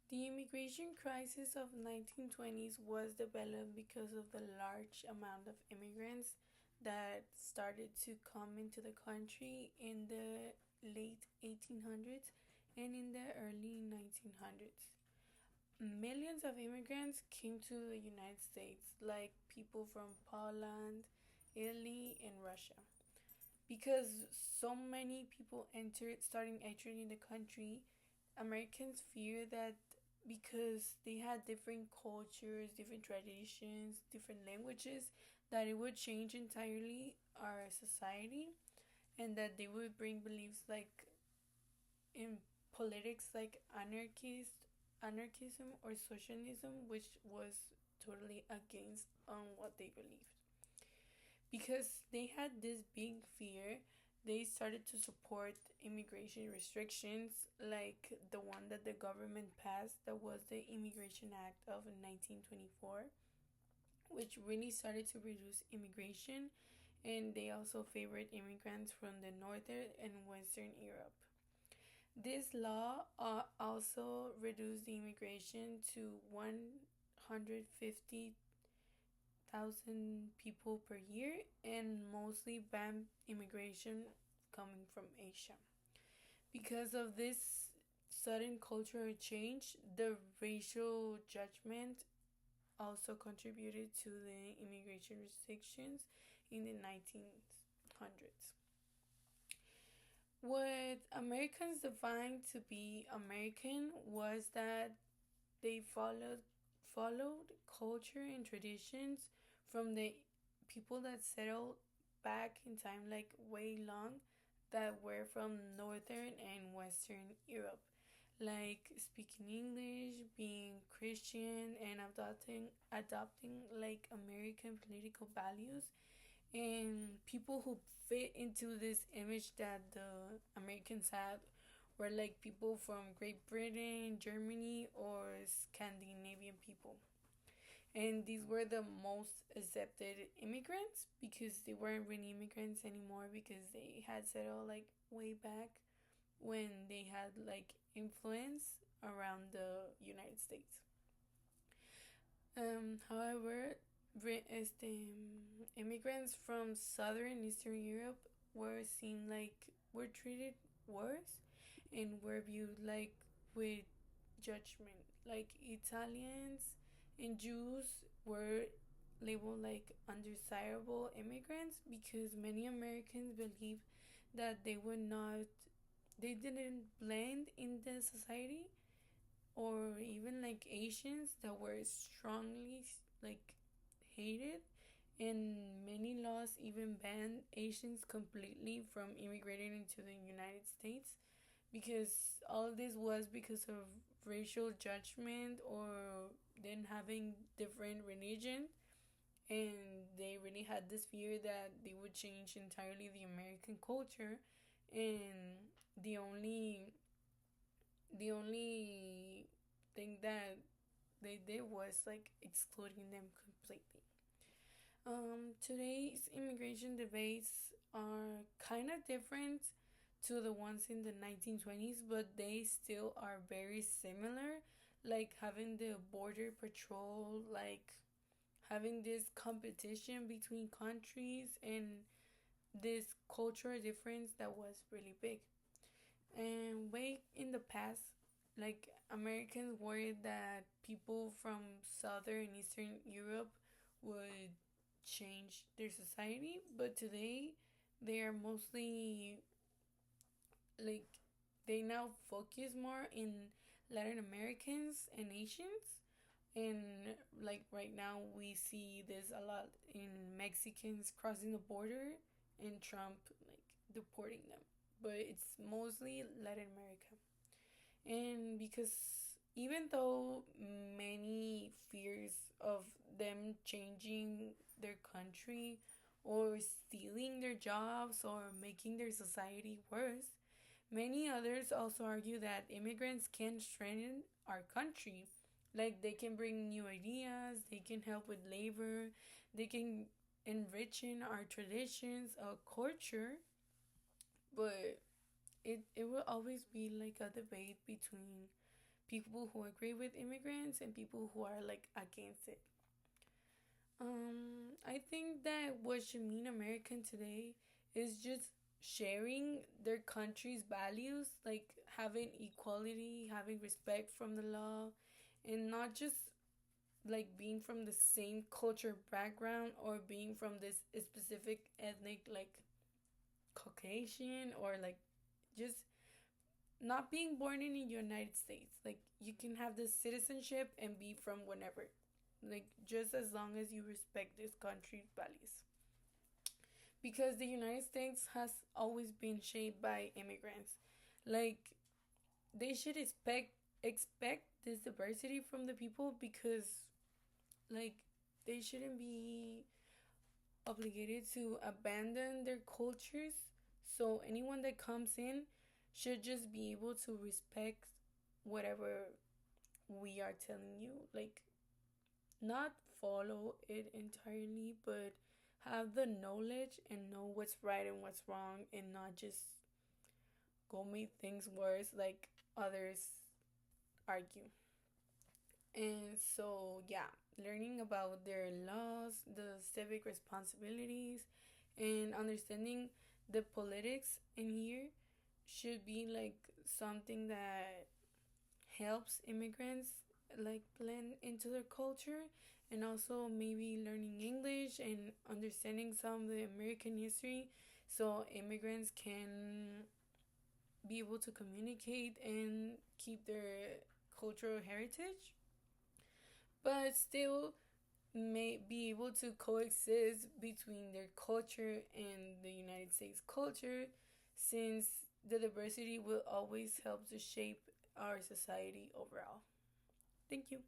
The immigration crisis of 1920s was developed because of the large amount of immigrants that started to come into the country in the late 1800s and in the early 1900s. Millions of immigrants came to the United States, like people from Poland, Italy, and Russia. Because so many people starting entering the country, Americans fear that because they had different cultures, different traditions, different languages, that it would change entirely our society, and that they would bring beliefs like in politics like anarchism or socialism, which was totally against what they believed. Because they had this big fear, they started to support immigration restrictions like the one that the government passed, that was the Immigration Act of 1924, which really started to reduce immigration, and they also favored immigrants from the northern and western Europe. This law also reduced the immigration to 150,000 people per year, and mostly banned immigration coming from Asia. Because of this sudden cultural change, the racial judgment also contributed to the immigration restrictions in the 1900s. What Americans defined to be American was that they followed culture and traditions from the people that settled back in time, like way long, that were from northern and western Europe, like speaking English, being Christian, and adopting like American political values, and people who fit into this image that the Americans had were like people from Great Britain, Germany, or Scandinavian people. And these were the most accepted immigrants because they weren't really immigrants anymore, because they had settled like way back when they had like influence around the United States. However, immigrants from southern and eastern Europe were treated worse and were viewed like with judgment. Like Italians and Jews were labeled like undesirable immigrants because many Americans believed that they didn't blend in the society, or even like Asians that were strongly like hated, and many laws even banned Asians completely from immigrating into the United States, because all of this was because of racial judgment or then having different religion, and they really had this fear that they would change entirely the American culture, and the only thing that they did was like excluding them completely. Today's immigration debates are kind of different to the ones in the 1920s, but they still are very similar. Like having the border patrol, like having this competition between countries, and this cultural difference that was really big. And way in the past, like Americans worried that people from southern and eastern Europe would change their society, but today they are mostly like they now focus more in Latin Americans and Asians. And like right now we see this a lot in Mexicans crossing the border and Trump like deporting them, but it's mostly Latin America. And because even though many fears of them changing their country or stealing their jobs or making their society worse, many others also argue that immigrants can strengthen our country. Like they can bring new ideas, they can help with labor, they can enrich in our traditions, our culture, but it will always be like a debate between people who agree with immigrants and people who are like against it. I think that what should mean American today is just sharing their country's values, like having equality, having respect from the law, and not just like being from the same culture background or being from this specific ethnic, like Caucasian, or like just not being born in the United States. Like you can have the citizenship and be from whenever. Like just as long as you respect this country's values. Because the United States has always been shaped by immigrants. Like they should expect this diversity from the people, because like they shouldn't be obligated to abandon their cultures. So anyone that comes in should just be able to respect whatever we are telling you. Like not follow it entirely, but have the knowledge and know what's right and what's wrong, and not just go make things worse like others argue. And so, yeah, learning about their laws, the civic responsibilities, and understanding the politics in here should be like something that helps immigrants like blend into their culture, and also maybe learning English and understanding some of the American history, so immigrants can be able to communicate and keep their cultural heritage, but still may be able to coexist between their culture and the United States culture, since the diversity will always help to shape our society overall. Thank you.